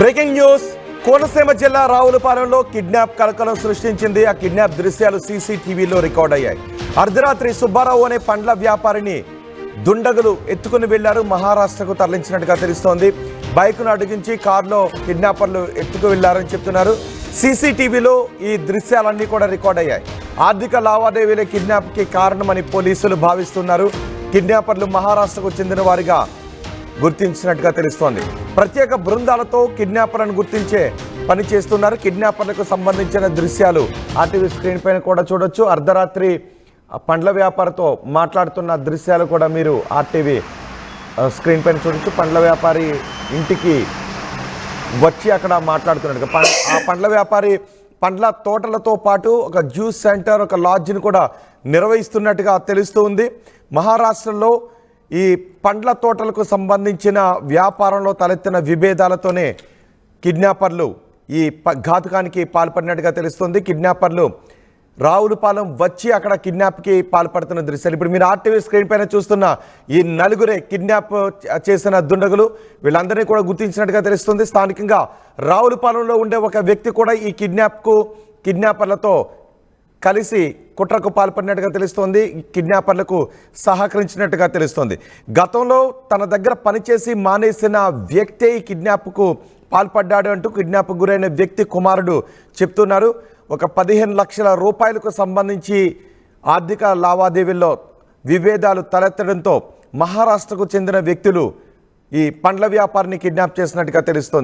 Breaking news Konaseema జిల్లా రావులపాలెంలో kidnap కలకలం సృష్టించింది. ఆ కిడ్నాప్ దృశ్యాలు సీసీటీవీలో రికార్డ్ అయ్యాయి. అర్ధరాత్రి సుబ్బారావు అనే పండ్ల వ్యాపారిని దుండగులు ఎత్తుకుని వెళ్లారు. మహారాష్ట్రకు తరలించినట్టుగా తెలుస్తోంది. బైకును అడిగించి కారులో కిడ్నాపర్లు ఎత్తుకు వెళ్లారని చెప్తున్నారు. సీసీటీవీలో ఈ దృశ్యాలన్నీ కూడా రికార్డ్ అయ్యాయి. ఆర్థిక లావాదేవీల కిడ్నాప్కి కారణమని పోలీసులు భావిస్తున్నారు. కిడ్నాపర్లు మహారాష్ట్రకు చెందిన వారిగా గుర్తించినట్టుగా తెలుస్తోంది. ప్రత్యేక బృందాలతో కిడ్నాపర్లను గుర్తించే పని చేస్తున్నారు. కిడ్నాపర్లకు సంబంధించిన దృశ్యాలు ఆర్టీవీ స్క్రీన్ పైన కూడా చూడొచ్చు. అర్ధరాత్రి పండ్ల వ్యాపారితో మాట్లాడుతున్న దృశ్యాలు కూడా మీరు ఆర్టీవీ స్క్రీన్ పైన చూడొచ్చు. పండ్ల వ్యాపారి ఇంటికి వచ్చి అక్కడ మాట్లాడుతున్నట్టుగా ఆ పండ్ల వ్యాపారి పండ్ల తోటలతో పాటు ఒక జ్యూస్ సెంటర్, ఒక లాడ్జిని కూడా నిర్వహిస్తున్నట్టుగా తెలుస్తూ ఉంది. మహారాష్ట్రలో ఈ పండ్ల తోటలకు సంబంధించిన వ్యాపారంలో తలెత్తిన విభేదాలతోనే కిడ్నాపర్లు ఈ ఘాతుకానికి పాల్పడినట్టుగా తెలుస్తుంది. కిడ్నాపర్లు రావులపాలెం వచ్చి అక్కడ కిడ్నాప్కి పాల్పడుతున్న దృశ్యాలు ఇప్పుడు మీరు ఆర్టీవీ స్క్రీన్ పైన చూస్తున్న ఈ నలుగురే కిడ్నాప్ చేసిన దుండగులు. వీళ్ళందరినీ కూడా గుర్తించినట్టుగా తెలుస్తుంది. స్థానికంగా రావులపాలెంలో ఉండే ఒక వ్యక్తి కూడా ఈ కిడ్నాపర్లతో కలిసి కుట్రకు పాల్పడినట్టుగా తెలుస్తోంది. కిడ్నాపర్లకు సహకరించినట్టుగా తెలుస్తోంది. గతంలో తన దగ్గర పనిచేసి మానేసిన వ్యక్తే ఈ కిడ్నాప్కు పాల్పడ్డాడు అంటూ కిడ్నాప్కు గురైన వ్యక్తి కుమారుడు చెప్తున్నారు. ఒక 15 లక్షల రూపాయలకు సంబంధించి ఆర్థిక లావాదేవీల్లో విభేదాలు తలెత్తడంతో మహారాష్ట్రకు చెందిన వ్యక్తులు ఈ పండ్ల వ్యాపారిని కిడ్నాప్ చేసినట్టుగా తెలుస్తోంది.